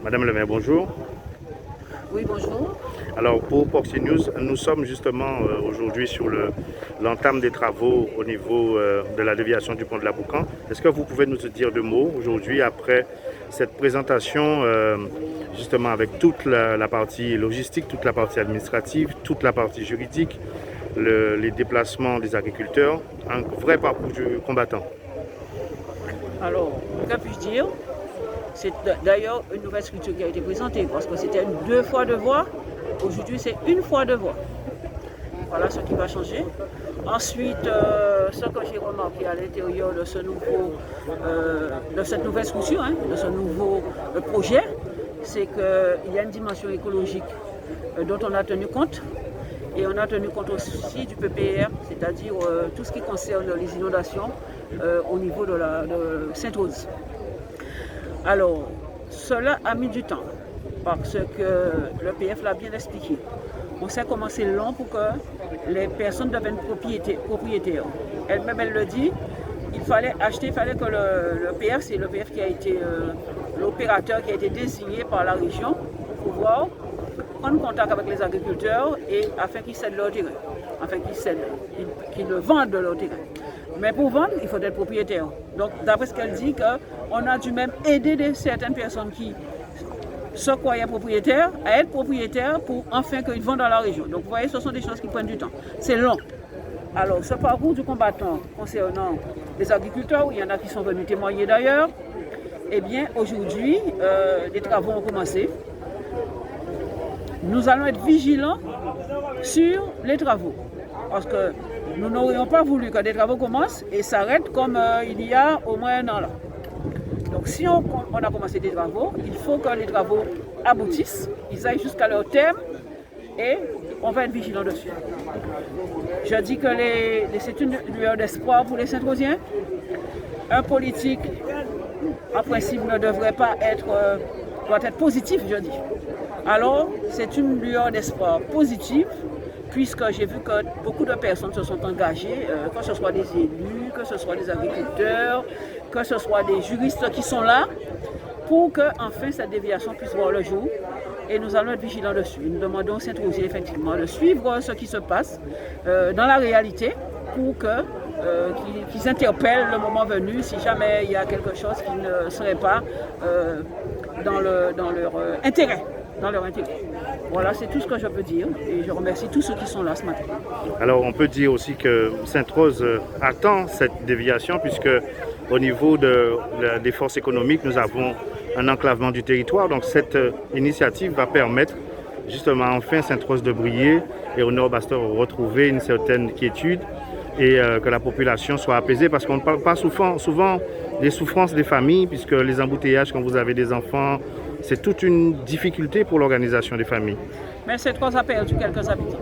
Madame le maire, bonjour. Oui, bonjour. Alors pour Proxy News, nous sommes justement aujourd'hui sur l'entame des travaux au niveau de la déviation du pont de la Boucan. Est-ce que vous pouvez nous dire deux mots aujourd'hui après cette présentation justement avec toute la partie logistique, toute la partie administrative, toute la partie juridique, les déplacements des agriculteurs, un vrai parcours du combattant? Alors, que puis-je dire? C'est d'ailleurs une nouvelle structure qui a été présentée parce que c'était deux fois deux voies. Aujourd'hui, c'est une fois deux voies. Voilà ce qui va changer. Ensuite, ce que j'ai remarqué à l'intérieur de cette nouvelle structure, de ce nouveau projet, c'est qu'il y a une dimension écologique dont on a tenu compte. Et on a tenu compte aussi du PPR, c'est-à-dire tout ce qui concerne les inondations au niveau de Sainte-Rose. Alors, cela a mis du temps, parce que le PF l'a bien expliqué. On sait comment c'est long pour que les personnes deviennent propriétaires. Elle-même, elle le dit, il fallait que le PF, c'est le PF qui a été l'opérateur qui a été désigné par la région pour pouvoir prendre contact avec les agriculteurs et afin qu'ils cèdent leur terrain, qu'ils le vendent de leur terrain. Mais pour vendre, il faut être propriétaire. Donc, d'après ce qu'elle dit, on a dû même aider certaines personnes qui se croyaient propriétaires à être propriétaires pour enfin qu'ils vendent dans la région. Donc, vous voyez, ce sont des choses qui prennent du temps. C'est long. Alors, ce parcours du combattant concernant les agriculteurs, il y en a qui sont venus témoigner d'ailleurs, eh bien, aujourd'hui, les travaux ont commencé. Nous allons être vigilants sur les travaux. Parce que nous n'aurions pas voulu que des travaux commencent et s'arrêtent comme il y a au moins un an là. Donc si on a commencé des travaux, il faut que les travaux aboutissent, ils aillent jusqu'à leur terme et on va être vigilant dessus. Je dis que c'est une lueur d'espoir pour les Sainte-Rosiens. Un politique, en principe, ne devrait pas doit être positif, je dis. Alors, c'est une lueur d'espoir positive, puisque j'ai vu que beaucoup de personnes se sont engagées, que ce soit des élus, que ce soit des agriculteurs, que ce soit des juristes qui sont là, pour que enfin cette déviation puisse voir le jour. Et nous allons être vigilants dessus. Nous demandons aux Sainte-Rosiens effectivement de suivre ce qui se passe dans la réalité pour qu'ils interpellent le moment venu si jamais il y a quelque chose qui ne serait pas dans leur intérêt. Voilà, c'est tout ce que je peux dire et je remercie tous ceux qui sont là ce matin. Alors, on peut dire aussi que Sainte-Rose attend cette déviation puisque au niveau des forces économiques, nous avons un enclavement du territoire. Donc, cette initiative va permettre justement enfin Sainte-Rose de briller et au Nord-Basteur retrouver une certaine quiétude et que la population soit apaisée parce qu'on ne parle pas souvent des souffrances des familles puisque les embouteillages quand vous avez des enfants, c'est toute une difficulté pour l'organisation des familles. Mais Sainte-Rose a perdu quelques habitants.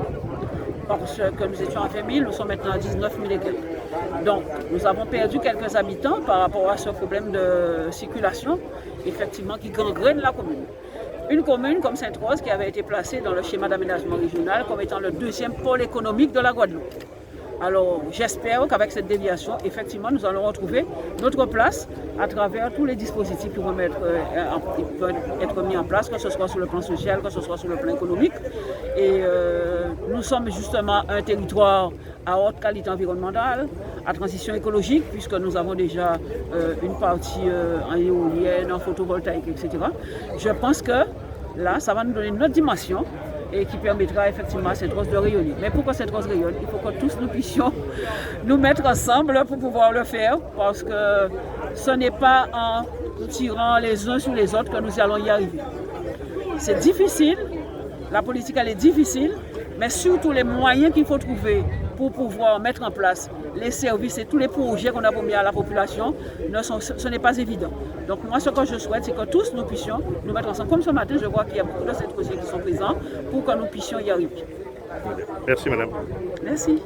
Parce que nous étions à 20 000, nous sommes maintenant à 19 000 et quelques. Donc, nous avons perdu quelques habitants par rapport à ce problème de circulation, effectivement, qui gangrène la commune. Une commune comme Sainte-Rose qui avait été placée dans le schéma d'aménagement régional comme étant le deuxième pôle économique de la Guadeloupe. Alors, j'espère qu'avec cette déviation, effectivement, nous allons retrouver notre place à travers tous les dispositifs qui vont être mis en place, que ce soit sur le plan social, que ce soit sur le plan économique. Et nous sommes justement un territoire à haute qualité environnementale, à transition écologique, puisque nous avons déjà une partie en éolienne, en photovoltaïque, etc. Je pense que là, ça va nous donner une autre dimension et qui permettra effectivement à Sainte-Rose de rayonner. Mais pour que Sainte-Rose rayonne, il faut que tous nous puissions nous mettre ensemble pour pouvoir le faire, parce que ce n'est pas en tirant les uns sur les autres que nous allons y arriver. C'est difficile, la politique elle est difficile, mais surtout les moyens qu'il faut trouver pour pouvoir mettre en place les services et tous les projets qu'on a promis à la population, ce n'est pas évident. Donc moi, ce que je souhaite, c'est que tous nous puissions nous mettre ensemble. Comme ce matin, je vois qu'il y a beaucoup de Sainte-Rosiens qui sont présents pour que nous puissions y arriver. Merci, madame. Merci.